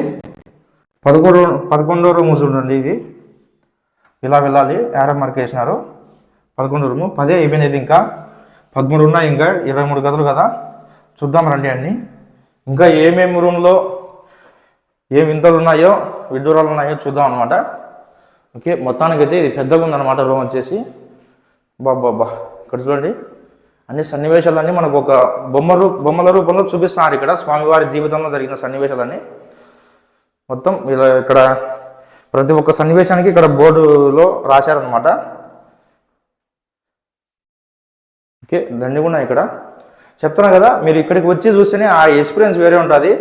11వ రూమ్ చూడండి, ఇది ఇలా వెళ్ళాలి. యారో మార్క్ వేసినారు. 11వ రూము. 10 అయిపోయినది, ఇంకా 13 ఉన్నాయి. ఇంకా 23 గదులు కదా. చూద్దాం రండి అన్నీ. ఇంకా ఏమేమి రూమ్లో ఏ వింతలు ఉన్నాయో విడ్డూరాలు ఉన్నాయో చూద్దాం అనమాట. ఓకే, మొత్తానికైతే ఇది పెద్దగా ఉందన్నమాట రూమ్ వచ్చేసి. బాబా, ఇక్కడ చూడండి అన్ని సన్నివేశాలన్నీ మనకు ఒక బొమ్మల రూపంలో చూపిస్తున్నారు. ఇక్కడ స్వామివారి జీవితంలో జరిగిన సన్నివేశాలన్నీ మొత్తం ఇలా ఇక్కడ ప్రతి ఒక్క సన్నివేశానికి ఇక్కడ బోర్డులో రాశారనమాట. ఓకే, దండిగా ఉన్నాయి ఇక్కడ. చెప్తున్నా కదా, మీరు ఇక్కడికి వచ్చి చూస్తేనే ఆ ఎక్స్పీరియన్స్ వేరే ఉంటుంది.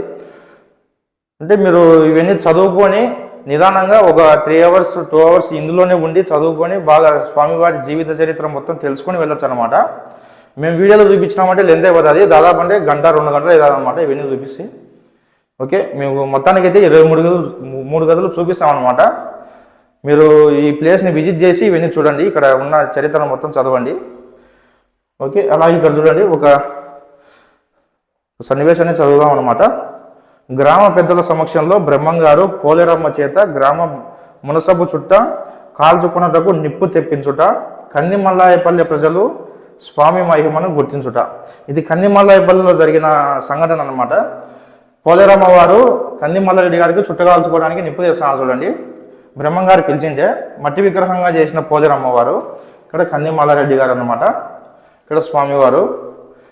అంటే మీరు ఇవన్నీ చదువుకొని నిదానంగా ఒక 3 hours 2 hours ఇందులోనే ఉండి చదువుకొని బాగా స్వామివారి జీవిత చరిత్ర మొత్తం తెలుసుకొని వెళ్ళొచ్చు అనమాట. మేము వీడియోలో చూపించినామంటే లెంత్ అయిపోతుంది. దాదాపు అంటే 1-2 గంటలు అవుతుందన్నమాట ఇవన్నీ చూపిస్తే. ఓకే, మేము మొత్తానికైతే 23 గదులు చూపిస్తామన్నమాట. మీరు ఈ ప్లేస్ని విజిట్ చేసి ఇవన్నీ చూడండి, ఇక్కడ ఉన్న చరిత్ర మొత్తం చదవండి. ఓకే, అలాగే ఇక్కడ చూడండి ఒక సన్నివేశాన్ని చదువుదాం అనమాట. గ్రామ పెద్దల సమక్షంలో బ్రహ్మంగారు పోలేరమ్మ చేత గ్రామ మునసబు చుట్ట కాల్చుకున్నటకు నిప్పు తెప్పించుట, కందిమల్లాయపల్లె ప్రజలు స్వామి మహిమను గుర్తించుట. ఇది కందిమల్లాయపల్లెలో జరిగిన సంఘటన అన్నమాట. పోలేరమ్మ వారు కందిమల్లారెడ్డి గారికి చుట్ట కాల్చుకోవడానికి నిప్పు తెస్తున్నారు చూడండి. బ్రహ్మంగారు పిలిచింటే మట్టి విగ్రహంగా చేసిన పోలేరమ్మ వారు ఇక్కడ కందిమల్లారెడ్డి గారు అన్నమాట. ఇక్కడ స్వామివారు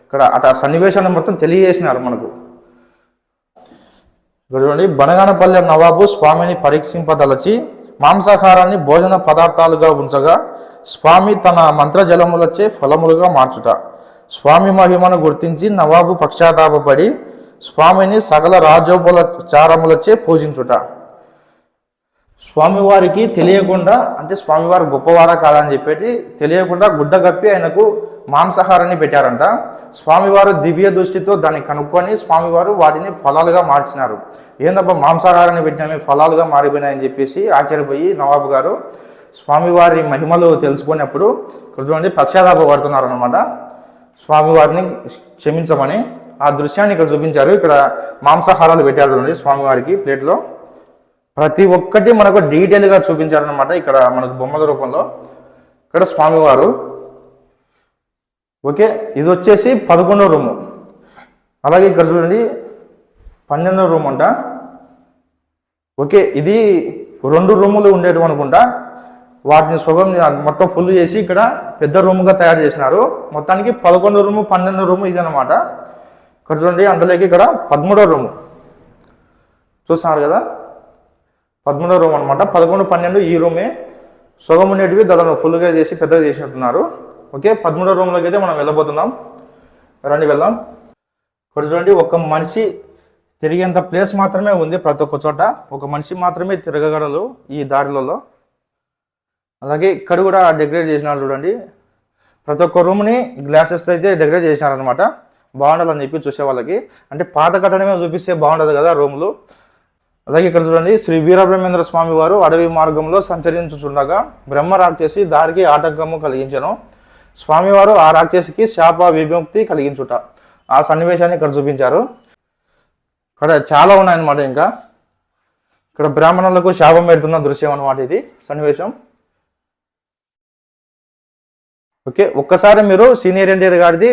ఇక్కడ అటు సన్నివేశాన్ని మొత్తం తెలియజేసినారు మనకు. ఇక్కడ చూడండి, బనగానపల్లె నవాబు స్వామిని పరీక్షింపదలచి మాంసాహారాన్ని భోజన పదార్థాలుగా ఉంచగా స్వామి తన మంత్రజలములచే ఫలములుగా మార్చుట. స్వామి మహిమను గుర్తించి నవాబు పశ్చాత్తాపపడి స్వామిని సకల రాజోపచారములచే పూజించుట. స్వామివారికి తెలియకుండా, అంటే స్వామివారు గొప్పవారా కాదని చెప్పేసి తెలియకుండా గుడ్డ కప్పి ఆయనకు మాంసాహారాన్ని పెట్టారంట. స్వామివారు దివ్య దృష్టితో దాన్ని కనుక్కొని స్వామివారు వాటిని ఫలాలుగా మార్చినారు. ఏందబ్బా మాంసాహారాన్ని పెట్టినామే ఫలాలుగా మారిపోయినాయని చెప్పేసి ఆశ్చర్యపోయి నవాబు గారు స్వామివారి మహిమలు తెలుసుకున్నప్పుడు చూడండి పశ్చాత్తాపడుతున్నారు అనమాట. స్వామివారిని క్షమించమని ఆ దృశ్యాన్ని ఇక్కడ చూపించారు. ఇక్కడ మాంసాహారాలు పెట్టారు చూడండి స్వామివారికి ప్లేట్లో. ప్రతి ఒక్కటి మనకు డీటెయిల్గా చూపించారనమాట ఇక్కడ మనకు బొమ్మల రూపంలో. ఇక్కడ స్వామివారు ఓకే, ఇది వచ్చేసి 11వ రూము. అలాగే ఇక్కడ చూడండి 12వ రూమ్ అంట. ఓకే, ఇది 2 రూములు ఉండేవి అనుకుంటా. వాటిని సుగం మొత్తం ఫుల్ చేసి ఇక్కడ పెద్ద రూముగా తయారు చేసినారు. మొత్తానికి 11వ రూము 12వ రూము ఇది అనమాట. ఇక్కడ చూడండి అందులోకి ఇక్కడ 13వ రూము చూస్తున్నారు కదా, 13వ రూమ్ అనమాట. 11, 12 ఈ రూమే. సుగం ఉండేటివి దాదాపు ఫుల్గా చేసి పెద్దగా చేసినట్టున్నారు. ఓకే, 13వ రూమ్లోకి అయితే మనం వెళ్ళబోతున్నాం. రండి వెళ్దాం. ఇక్కడ చూడండి ఒక మనిషి తిరిగేంత ప్లేస్ మాత్రమే ఉంది ప్రతి ఒక్క చోట. ఒక మనిషి మాత్రమే తిరగగలరు ఈ దారిలలో. అలాగే ఇక్కడ కూడా డెకరేట్ చేసినారు చూడండి. ప్రతి ఒక్క రూమ్ని గ్లాసెస్తో అయితే డెకరేట్ చేసినారనమాట. బాగుండాలని చెప్పి చూసే వాళ్ళకి, అంటే పాత కట్టడమే చూపిస్తే బాగుండదు కదా రూములు. అలాగే ఇక్కడ చూడండి, శ్రీ వీరబ్రహ్మేంద్ర స్వామి వారు అడవి మార్గంలో సంచరించుచుండగా బ్రహ్మ రాక్షసి దారికి ఆటంకము కలిగించను. స్వామివారు ఆ రాక్షసికి శాప విముక్తి కలిగించుట. ఆ సన్నివేశాన్ని ఇక్కడ చూపించారు. ఇక్కడ చాలా ఉన్నాయన్నమాట. ఇంకా ఇక్కడ బ్రాహ్మణులకు శాపం పెడుతున్న దృశ్యం అన్నమాట ఇది సన్నివేశం. ఓకే, ఒక్కసారి మీరు సీనియర్ ఎన్టీఆర్ గారిది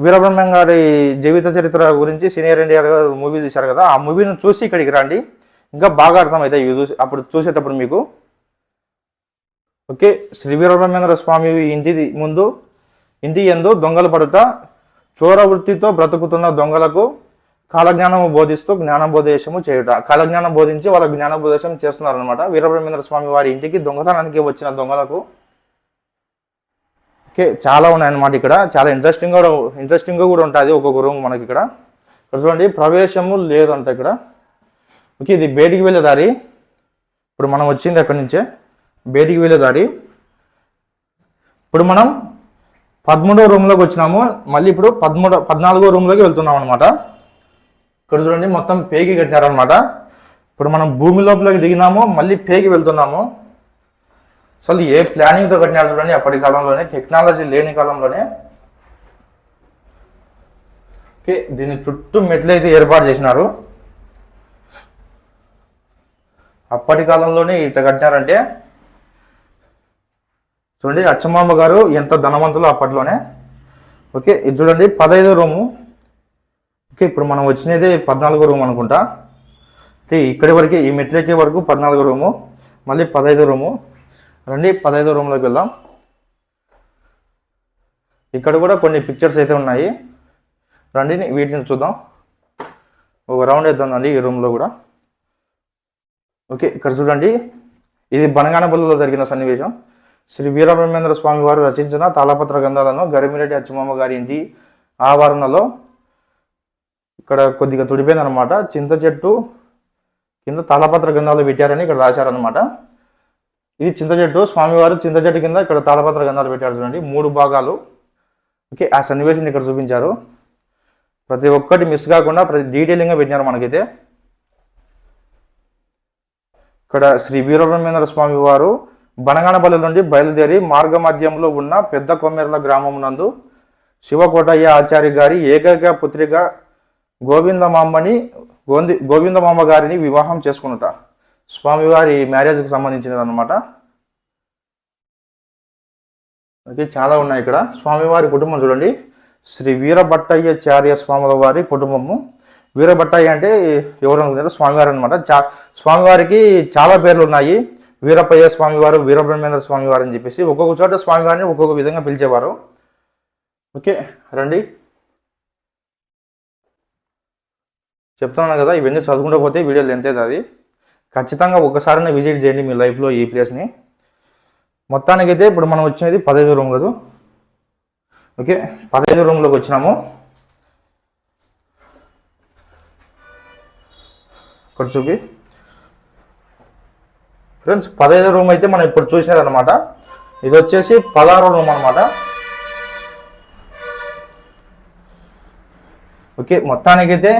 వీరబ్రహ్మం గారి జీవిత చరిత్ర గురించి సీనియర్ ఎన్టీఆర్ గారు మూవీ చూశారు కదా, ఆ మూవీని చూసి ఇక్కడికి రండి. ఇంకా బాగా అర్థమవుతాయి ఇవి చూసి అప్పుడు చూసేటప్పుడు మీకు. ఓకే, శ్రీ వీరబ్రహ్మేంద్ర స్వామి ఇంటి యందు దొంగలు పడుట, చోర వృత్తితో బ్రతుకుతున్న దొంగలకు కాలజ్ఞానము బోధిస్తూ జ్ఞానోపదేశము చేయుట. కాలజ్ఞానం బోధించి వాళ్ళ జ్ఞానోపదేశం చేస్తున్నారు అనమాట. వీరబ్రహ్మేంద్ర స్వామి వారి ఇంటికి దొంగతనానికి వచ్చిన దొంగలకు. ఓకే, చాలా ఉన్నాయన్నమాట. ఇక్కడ చాలా ఇంట్రెస్టింగ్గా కూడా ఉంటుంది ఒక్కొక్క రూమ్ మనకి. ఇక్కడ చూడండి ప్రవేశము లేదంట ఇక్కడ. ఓకే, ఇది బయటికి వెళ్ళే దారి. ఇప్పుడు మనం వచ్చింది అక్కడి నుంచే బయటికి వెళ్ళే దారి. ఇప్పుడు మనం 13వ రూమ్లోకి వచ్చినాము. మళ్ళీ ఇప్పుడు 14వ రూమ్లోకి వెళ్తున్నాం అనమాట. ఇక్కడ చూడండి మొత్తం పేగి కట్టారనమాట. ఇప్పుడు మనం భూమి లోపలికి దిగినాము, మళ్ళీ పేగి వెళ్తున్నాము. అసలు ఏ ప్లానింగ్తో కట్టినారు చూడండి అప్పటి కాలంలోనే, టెక్నాలజీ లేని కాలంలోనే. ఓకే, దీని చుట్టూ మెట్లు అయితే ఏర్పాటు చేసినారు. అప్పటి కాలంలోనే ఇట్లా కట్టినారంటే చూడండి అచ్చమాంబ గారు ఎంత ధనవంతులు అప్పట్లోనే. ఓకే, ఇది చూడండి 15వ రూము. ఓకే, ఇప్పుడు మనం వచ్చినదే 14వ రూమ్ అనుకుంటా. ఓకే, ఇక్కడి వరకు ఈ మెట్లెక్కే వరకు 14వ రూము, మళ్ళీ 15వ రూము. రండి 15వ రూమ్లోకి వెళ్దాం. ఇక్కడ కూడా కొన్ని పిక్చర్స్ అయితే ఉన్నాయి. రండి వీటిని చూద్దాం. ఒక రౌండ్ వేద్దామండి ఈ రూమ్లో కూడా. ఓకే, ఇక్కడ చూడండి ఇది బనగానపల్లిలో జరిగిన సన్నివేశం. శ్రీ వీరబ్రహ్మేంద్ర స్వామి వారు రచించిన తాళపత్ర గ్రంథాలను గరిమిరెడ్డి అచ్చమాంబ గారి ఇంటి ఆవరణలో ఇక్కడ కొద్దిగా తుడిపోయిందనమాట. చింత చెట్టు కింద తాళపత్ర గ్రంథాలు పెట్టారని ఇక్కడ రాశారనమాట. ఇది చింత చెట్టు, స్వామివారు చింత చెట్టు కింద ఇక్కడ తాళపత్ర గ్రంథాలు పెట్టారు చూడండి 3 భాగాలు. ఓకే, ఆ సన్నివేశాన్ని ఇక్కడ చూపించారు. ప్రతి ఒక్కటి మిస్ కాకుండా ప్రతి డీటెయిలింగ్గా పెట్టినారు మనకైతే. ఇక్కడ శ్రీ వీరబ్రహ్మేంద్ర స్వామి వారు బనగానపల్లి నుండి బయలుదేరి మార్గ మధ్యంలో ఉన్న పెద్ద కొమ్మెర్ల గ్రామం నందు శివకోటయ్య ఆచార్య గారి ఏకైక పుత్రిక గోవిందమాంబని గోవిందమాంబ గారిని వివాహం చేసుకున్నట. స్వామివారి మ్యారేజ్కి సంబంధించినది అనమాట. ఓకే, చాలా ఉన్నాయి ఇక్కడ. స్వామివారి కుటుంబం చూడండి, శ్రీ వీరభట్టయ్యాచార్య స్వాముల వారి కుటుంబము. వీరభట్టయ్య అంటే ఎవరు అనుకుంటారు? స్వామివారు అనమాట. స్వామివారికి చాలా పేర్లు ఉన్నాయి. వీరప్పయ్య స్వామివారు, వీరబ్రహ్మేంద్ర స్వామివారు అని చెప్పేసి ఒక్కొక్క చోట స్వామివారిని ఒక్కొక్క విధంగా పిలిచేవారు. ఓకే రండి, చెప్తున్నాను కదా, ఇవన్నీ చదువుకుంటూ పోతే వీడియో లెంత్ అవుతుంది. ఖచ్చితంగా ఒకసారైనా విజిట్ చేయండి మీ లైఫ్లో ఈ ప్లేస్ని. మొత్తానికైతే ఇప్పుడు మనం వచ్చినది 15 రూమ్ కదా. ఓకే, 15 రూమ్లోకి వచ్చినాము. ఇక్కడ చూపి ఫ్రెండ్స్, 15 రూమ్ అయితే మనం ఇప్పుడు చూసినది అనమాట. ఇది వచ్చేసి 16 రూమ్ అనమాట. ఓకే, మొత్తానికైతే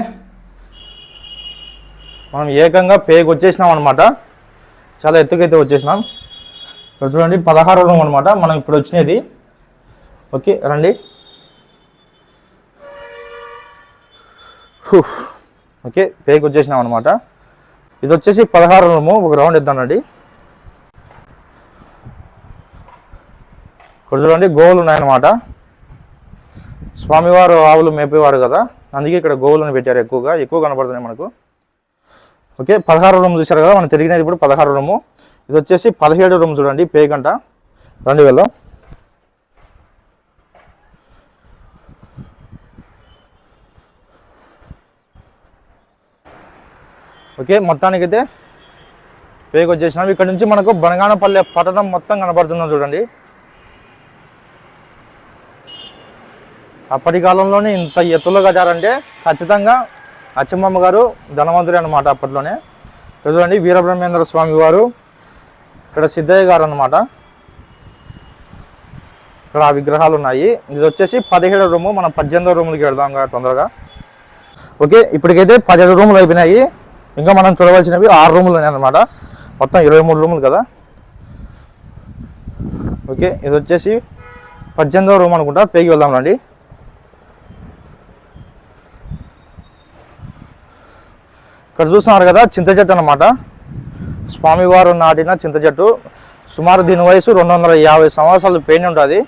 మనం ఏకంగా పేకి వచ్చేసినాం అనమాట. చాలా ఎత్తుకైతే వచ్చేసినాం. ఇక్కడ చూడండి 16 రూమ్ అనమాట మనం ఇప్పుడు వచ్చినది. ఓకే రండి. ఓకే, పేకి వచ్చేసినాం అనమాట. ఇది వచ్చేసి 16 రూము. ఒక రౌండ్ ఇద్దానండి. ఇక్కడ చూడండి గోవులు ఉన్నాయన్నమాట. స్వామివారు ఆవులు మేపేవారు కదా, అందుకే ఇక్కడ గోవులను పెట్టారు. ఎక్కువ కనపడుతున్నాయి మనకు. ఓకే, 16 రూమ్ చూశారు కదా, మనం తిరిగినది ఇప్పుడు 16 రూము. ఇది వచ్చేసి 17 రూమ్ చూడండి, పేకంట. రండి వెళ్దాం. ఓకే, మొత్తానికైతే పేకి వచ్చేసినాం. ఇక్కడ నుంచి మనకు బనగానపల్లె పట్టణం మొత్తం కనబడుతుందో చూడండి. అప్పటి కాలంలోనే ఇంత ఎత్తులో కట్టారంటే ఖచ్చితంగా అచ్చమ్మమ్మ గారు ధనవంతుడి అనమాట అప్పట్లోనే. చూడండి వీరబ్రహ్మేంద్ర స్వామి వారు, ఇక్కడ సిద్ధయ్య గారు అనమాట. ఇక్కడ ఆ విగ్రహాలు ఉన్నాయి. ఇది వచ్చేసి 17 రూము. మనం 18 రూములకి వెళ్దాం కదా తొందరగా. ఓకే, ఇప్పటికైతే 17 రూములు అయిపోయినాయి. ఇంకా మనం చూడవలసినవి 6 రూములు ఉన్నాయి అనమాట. మొత్తం 23 రూములు కదా. ఓకే, ఇది వచ్చేసి 18వ రూమ్ అనుకుంటా. పేకి వెళ్దాం రండి. ఇక్కడ చూస్తున్నారు కదా చింత చెట్టు అనమాట. స్వామివారు నాటిన చింత చెట్టు. సుమారు దీని వయసు 250 సంవత్సరాలు పెయిన్ ఉంటుంది.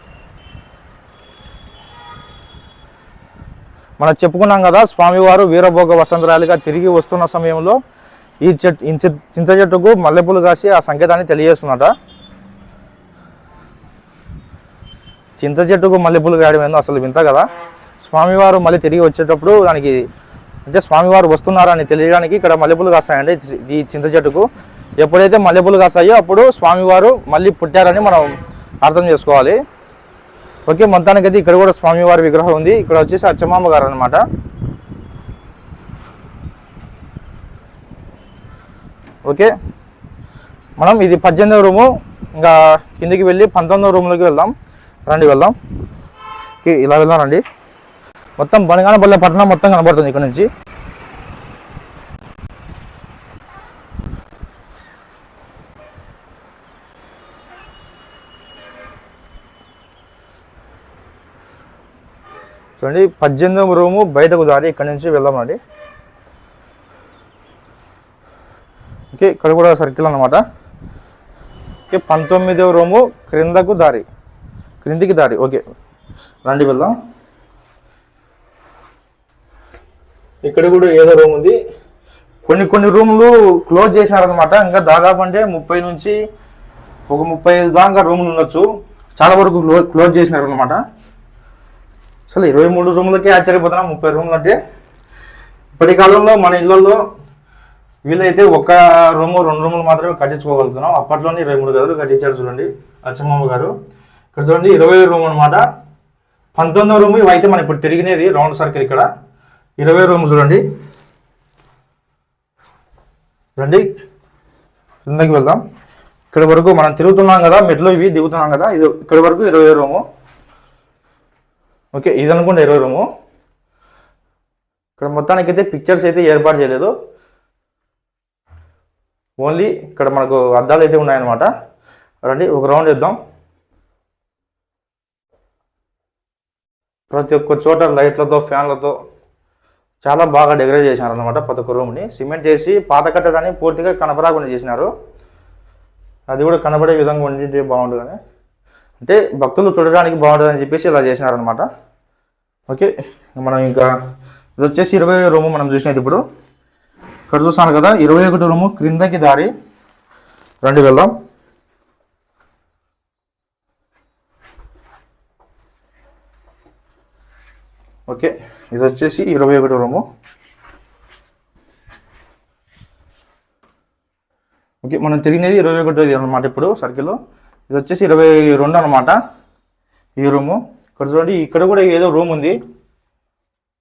మనం చెప్పుకున్నాం కదా, స్వామివారు వీరభోగ వసంతరాలుగా తిరిగి వస్తున్న సమయంలో ఈ చింత చెట్టుకు మల్లెపూలు కాసి ఆ సంకేతాన్ని తెలియజేస్తున్నట. చింత చెట్టుకు మల్లెపూలు కాయడం ఏందో అసలు వింత కదా. స్వామివారు మళ్ళీ తిరిగి వచ్చేటప్పుడు దానికి అంటే స్వామివారు వస్తున్నారని తెలియడానికి ఇక్కడ మల్లెపూలు కాస్తాయండి ఈ చింత చెట్టుకు. ఎప్పుడైతే మల్లెపూలు కాస్తాయో అప్పుడు స్వామివారు మళ్ళీ పుట్టారని మనం అర్థం చేసుకోవాలి. ఓకే, మొత్తానికైతే ఇక్కడ కూడా స్వామివారి విగ్రహం ఉంది. ఇక్కడ వచ్చేసి అచ్చమాంబ గారు అనమాట. ఓకే, మనం ఇది 18వ రూము. ఇంకా కిందికి వెళ్ళి 19వ రూమ్లోకి వెళ్దాం. రండి వెళ్దాం. ఓకే, ఇలా వెళ్దాం రండి. మొత్తం బనగానపల్లె పట్టణం మొత్తం కనబడుతుంది ఇక్కడ నుంచి. చూడండి 18వ రూము బయటకు దారి. ఇక్కడ నుంచి వెళ్దామండి. ఓకే, ఇక్కడ కూడా సర్కిల్ అనమాట. ఓకే, 19వ రూము క్రిందికి దారి. ఓకే రండి వెళ్దాం. ఇక్కడ కూడా ఏదో రూమ్ ఉంది. కొన్ని రూములు క్లోజ్ చేశారనమాట. ఇంకా దాదాపు అంటే 30 నుంచి ఒక 35 దాకా రూములు ఉండొచ్చు. చాలా వరకు క్లోజ్ చేసినారు అనమాట. అసలు 23 రూములకే ఆశ్చర్యపోతున్నాం. 30 రూములు అంటే ఇప్పటి కాలంలో మన ఇళ్లలో వీలైతే 1 రూము 2 రూములు మాత్రమే కట్టించుకోగలుగుతున్నాం. అప్పట్లోనే 23 గదులు కట్టించారు చూడండి అచ్చమ్మమ్మ గారు. ఇక్కడ చూడండి 20వ రూమ్ అనమాట. 19వ రూము ఇవైతే మనం ఇప్పుడు తిరిగినది రౌండ్ సర్కిల్. ఇక్కడ 20వ రూమ్ చూడండి. రండి కిందకి వెళ్దాం. ఇక్కడ వరకు మనం తిరుగుతున్నాం కదా, మెట్లు ఇవి దిగుతున్నాం కదా. ఇది ఇక్కడ వరకు 20వ రూము. ఓకే, ఇది అనుకుంటే 20వ రూము. ఇక్కడ మొత్తానికైతే పిక్చర్స్ అయితే ఏర్పాటు చేయలేదు. ఓన్లీ ఇక్కడ మనకు అద్దాలు అయితే ఉన్నాయన్నమాట. రండి ఒక రౌండ్ వేద్దాం. ప్రతి ఒక్క చోట లైట్లతో ఫ్యాన్లతో చాలా బాగా డెకరేట్ చేసినారు అనమాట ప్రతి ఒక్క రూమ్ని. సిమెంట్ చేసి పాత కట్టడాన్ని పూర్తిగా కనపరాకుండా చేసినారు. అది కూడా కనబడే విధంగా ఉండి బాగుంటుందని, అంటే భక్తులు చూడడానికి బాగుంటుందని చెప్పేసి ఇలా చేసినారనమాట. ఓకే, మనం ఇంకా ఇది వచ్చేసి 20 రూము మనం చూసినది. ఇప్పుడు ఇక్కడ చూస్తాను కదా 21 రూము క్రిందకి దారి. రండి వెళ్దాం. ఓకే, ఇది వచ్చేసి 21 రూము. ఓకే, మనం తిరిగినది 21 అనమాట. ఇప్పుడు సర్కిల్ ఇది వచ్చేసి 22 అనమాట ఈ రూము. ఇక్కడ చూడండి, ఇక్కడ కూడా ఏదో రూమ్ ఉంది,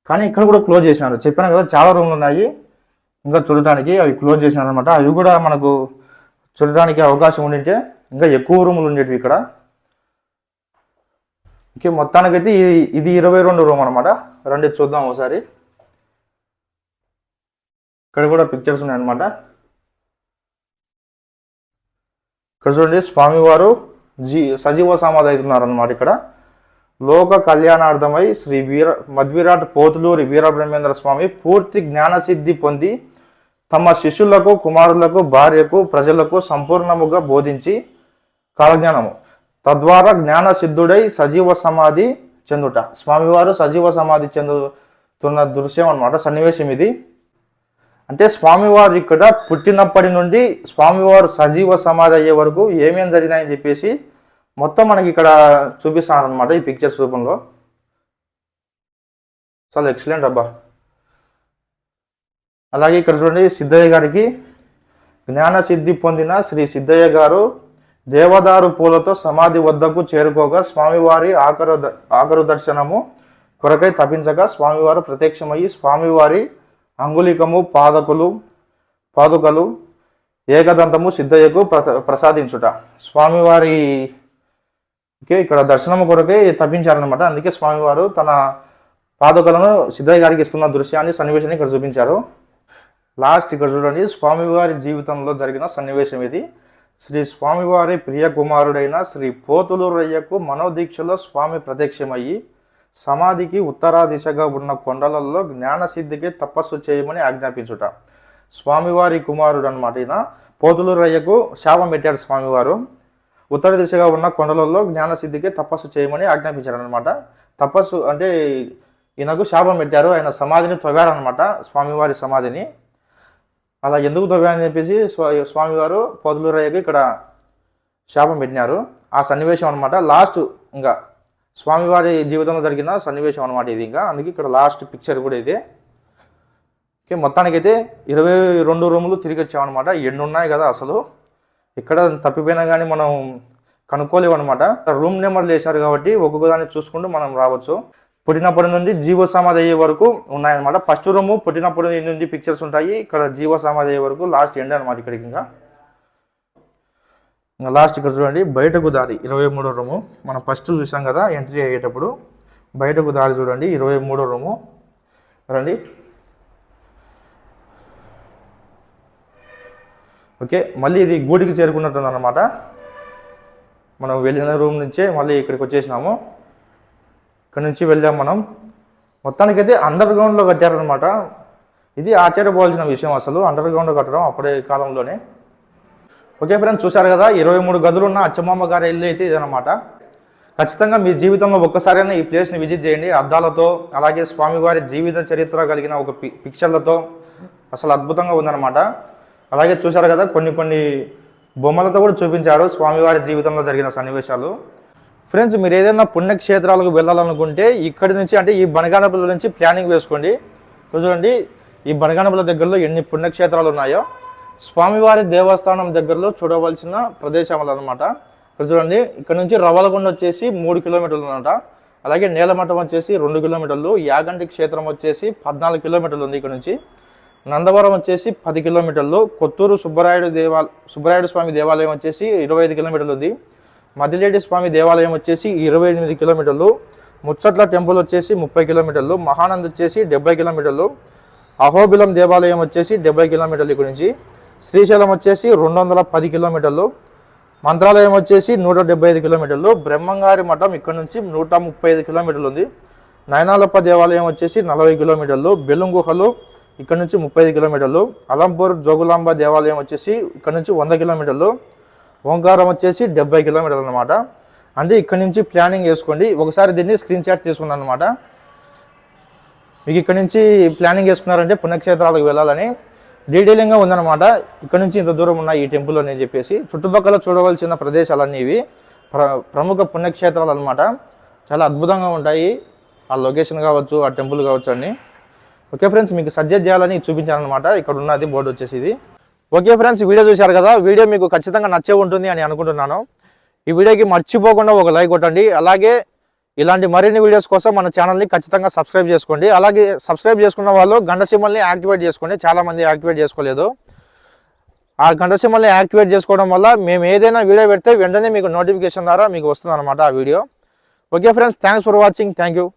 కానీ ఇక్కడ కూడా క్లోజ్ చేసినారు. చెప్పాను కదా చాలా రూమ్లు ఉన్నాయి ఇంకా చూడటానికి, అవి క్లోజ్ చేసినారు అనమాట. అవి కూడా మనకు చూడటానికి అవకాశం ఉండింటే ఇంకా ఎక్కువ రూములు ఉండేవి ఇక్కడ. ఓకే, మొత్తానికైతే ఇది 22 రూమ్ అనమాట. రండి చూద్దాం ఒకసారి. ఇక్కడ కూడా పిక్చర్స్ ఉన్నాయన్నమాట. ఇక్కడ చూడండి, స్వామివారు సజీవ సమాధి అవుతున్నారు అనమాట. ఇక్కడ లోక కళ్యాణార్థమై శ్రీ మధ్విరాట్ పోతులూరి వీరబ్రహ్మేంద్ర స్వామి పూర్తి జ్ఞానసిద్ధి పొంది తమ శిష్యులకు, కుమారులకు, భార్యకు, ప్రజలకు సంపూర్ణముగా బోధించి కాలజ్ఞానము తద్వారా జ్ఞానసిద్ధుడై సజీవ సమాధి చెందుట. స్వామివారు సజీవ సమాధి చెందుతున్న దృశ్యం అనమాట, సన్నివేశం ఇది. అంటే స్వామివారు ఇక్కడ పుట్టినప్పటి నుండి స్వామివారు సజీవ సమాధి అయ్యే వరకు ఏమేం జరిగినాయని చెప్పేసి మొత్తం మనకి ఇక్కడ చూపిస్తారనమాట ఈ పిక్చర్స్ రూపంలో. చాలా ఎక్సలెంట్ అబ్బా. అలాగే ఇక్కడ చూడండి, సిద్ధయ్య గారికి జ్ఞానసిద్ధి పొందిన శ్రీ సిద్ధయ్య గారు దేవదారు పూలతో సమాధి వద్దకు చేరుకోగా స్వామివారి ఆఖరు దర్శనము కొరకై తపించగా స్వామివారు ప్రత్యక్షమయ్యి స్వామివారి అంగుళికము పాదుకలు ఏకదంతము సిద్ధయ్యకు ప్రసాదించుట. స్వామివారికి ఇక్కడ దర్శనము కొరకై తప్పించారనమాట. అందుకే స్వామివారు తన పాదుకలను సిద్ధయ్య గారికి ఇస్తున్న దృశ్యాన్ని, సన్నివేశాన్ని ఇక్కడ చూపించారు. లాస్ట్ ఇక్కడ చూడండి, స్వామివారి జీవితంలో జరిగిన సన్నివేశం ఇది. శ్రీ స్వామివారి ప్రియ కుమారుడైన శ్రీ పోతులూరయ్యకు మనోదీక్షలో స్వామి ప్రత్యక్షమయ్యి సమాధికి ఉత్తరా దిశగా ఉన్న కొండలలో జ్ఞానసిద్ధికి తపస్సు చేయమని ఆజ్ఞాపించుట. స్వామివారి కుమారుడు అనమాట ఈయన. పోతులూరయ్యకు శాపం పెట్టారు స్వామివారు. ఉత్తర దిశగా ఉన్న కొండలలో జ్ఞానసిద్ధికి తపస్సు చేయమని ఆజ్ఞాపించారు అనమాట. తపస్సు అంటే ఈయనకు శాపం పెట్టారు, ఆయన సమాధిని తవ్వారనమాట, స్వామివారి సమాధిని. అలా ఎందుకు తవ్వారని చెప్పేసి స్వామివారు పోతులూరయ్యకు ఇక్కడ శాపం పెట్టినారు. ఆ సన్నివేశం అనమాట లాస్ట్, ఇంకా స్వామివారి జీవితంలో జరిగిన సన్నివేశం అనమాట ఇది. ఇంకా అందుకే ఇక్కడ లాస్ట్ పిక్చర్ కూడా ఇదే. ఓకే, మొత్తానికైతే 22 రూములు తిరిగి వచ్చామన్నమాట. ఎన్ని ఉన్నాయి కదా అసలు, ఇక్కడ తప్పిపోయినా కానీ మనం కనుక్కోలేము అనమాట. రూమ్ నెంబర్లు వేశారు కాబట్టి ఒక్కొక్క దాన్ని చూసుకుంటూ మనం రావచ్చు. పుట్టినప్పటి నుండి జీవ సమాధి అయ్యే వరకు ఉన్నాయన్నమాట. ఫస్ట్ రూము పుట్టినప్పటి నుండి పిక్చర్స్ ఉంటాయి, ఇక్కడ జీవ సమాధి అయ్యే వరకు లాస్ట్ ఎండ్ అనమాట. ఇక్కడికి ఇంకా లాస్ట్ ఇక్కడ చూడండి, బయటకు దారి 23 రూము. మనం ఫస్ట్ చూసాం కదా ఎంట్రీ అయ్యేటప్పుడు. బయటకు దారి చూడండి 23 రూము. రండి. ఓకే, మళ్ళీ ఇది గూడికి చేరుకున్నట్టుంది అన్నమాట. మనం వెళ్ళిన రూమ్ నుంచే మళ్ళీ ఇక్కడికి వచ్చేసినాము. ఇక్కడ నుంచి వెళ్ళాం మనం. మొత్తానికైతే అండర్ గ్రౌండ్లో కట్టారనమాట. ఇది ఆశ్చర్యపోవాల్సిన విషయం అసలు, అండర్ గ్రౌండ్లో కట్టడం అప్పుడే కాలంలోనే. ఓకే ఫ్రెండ్స్, చూశారు కదా 23 గదులు ఉన్న అచ్చమ్మ గారి ఇల్లు అయితే ఇదనమాట. ఖచ్చితంగా మీ జీవితంలో ఒక్కసారైనా ఈ ప్లేస్ని విజిట్ చేయండి. అద్దాలతో, అలాగే స్వామివారి జీవిత చరిత్ర కలిగిన ఒక పిక్చర్లతో అసలు అద్భుతంగా ఉందన్నమాట. అలాగే చూశారు కదా కొన్ని బొమ్మలతో కూడా చూపించారు స్వామివారి జీవితంలో జరిగిన సన్నివేశాలు. ఫ్రెండ్స్, మీరు ఏదైనా పుణ్యక్షేత్రాలకు వెళ్ళాలనుకుంటే ఇక్కడి నుంచి, అంటే ఈ బనగానపల్లి నుంచి ప్లానింగ్ వేసుకోండి. చూడండి, ఈ బనగానపల్లి దగ్గరలో ఎన్ని పుణ్యక్షేత్రాలు ఉన్నాయో. స్వామివారి దేవస్థానం దగ్గరలో చూడవలసిన ప్రదేశాలు అనమాట. ఇక్కడ చూడండి, ఇక్కడ నుంచి రవ్వలకొండ వచ్చేసి 3 కిలోమీటర్లు అనమాట. అలాగే నేలమఠం వచ్చేసి 2 కిలోమీటర్లు. యాగంటి క్షేత్రం వచ్చేసి 14 కిలోమీటర్లు ఉంది ఇక్కడ నుంచి. నందవరం వచ్చేసి 10 కిలోమీటర్లు. కొత్తూరు సుబ్బరాయుడు స్వామి దేవాలయం వచ్చేసి 25 కిలోమీటర్లు ఉంది. మద్దిలేటి స్వామి దేవాలయం వచ్చేసి 28 కిలోమీటర్లు. ముచ్చట్ల టెంపుల్ వచ్చేసి 30 కిలోమీటర్లు. మహానంద్ వచ్చేసి 70 కిలోమీటర్లు. అహోబిలం దేవాలయం వచ్చేసి 70 కిలోమీటర్లు ఇక్కడ నుంచి. శ్రీశైలం వచ్చేసి 210 కిలోమీటర్లు. మంత్రాలయం వచ్చేసి 175 కిలోమీటర్లు. బ్రహ్మంగారి మఠం ఇక్కడ నుంచి 135 కిలోమీటర్లు ఉంది. నయనాలప్ప దేవాలయం వచ్చేసి 40 కిలోమీటర్లు, బెలుం గుహలు ఇక్కడ నుంచి 35 కిలోమీటర్లు, అలంపూర్ జోగులాంబ దేవాలయం వచ్చేసి ఇక్కడ నుంచి 100 కిలోమీటర్లు, ఓంకారం వచ్చేసి 70 కిలోమీటర్లు అనమాట. అంటే ఇక్కడ నుంచి ప్లానింగ్ చేసుకోండి. ఒకసారి దీన్ని స్క్రీన్ షాట్ తీసుకున్నాను అనమాట. మీకు ఇక్కడ నుంచి ప్లానింగ్ చేసుకున్నారంటే పుణ్యక్షేత్రాలకు వెళ్ళాలని డీటెయిలింగ్గా ఉందన్నమాట. ఇక్కడ నుంచి ఇంత దూరం ఉన్న ఈ టెంపుల్ అని చెప్పేసి చుట్టుపక్కల చూడవలసిన ప్రదేశాలన్నీ ఇవి ప్రముఖ పుణ్యక్షేత్రాలు అనమాట. చాలా అద్భుతంగా ఉంటాయి ఆ లొకేషన్ కావచ్చు, ఆ టెంపుల్ కావచ్చు అన్ని. ఓకే ఫ్రెండ్స్, మీకు సజెస్ట్ చేయాలని చూపించాను అనమాట. ఇక్కడ ఉన్నది బోర్డు వచ్చేసి ఇది. ఓకే ఫ్రెండ్స్, వీడియో చూశారు కదా. వీడియో మీకు ఖచ్చితంగా నచ్చే ఉంటుంది అని అనుకుంటున్నాను. ఈ వీడియోకి మర్చిపోకుండా ఒక లైక్ కొట్టండి. అలాగే ఇలాంటి మరిన్ని వీడియోస్ కోసం మన ఛానల్ని ఖచ్చితంగా సబ్స్క్రైబ్ చేసుకోండి. అలాగే సబ్స్క్రైబ్ చేసుకున్న వాళ్ళు గంట సింబల్ని యాక్టివేట్ చేసుకోండి. చాలామంది యాక్టివేట్ చేసుకోలేదు. ఆ గంట సింబల్ని యాక్టివేట్ చేసుకోవడం వల్ల మేము ఏదైనా వీడియో పెడితే వెంటనే మీకు నోటిఫికేషన్ ద్వారా మీకు వస్తుంది అనమాట ఆ video. Okay friends, thanks for watching. Thank you.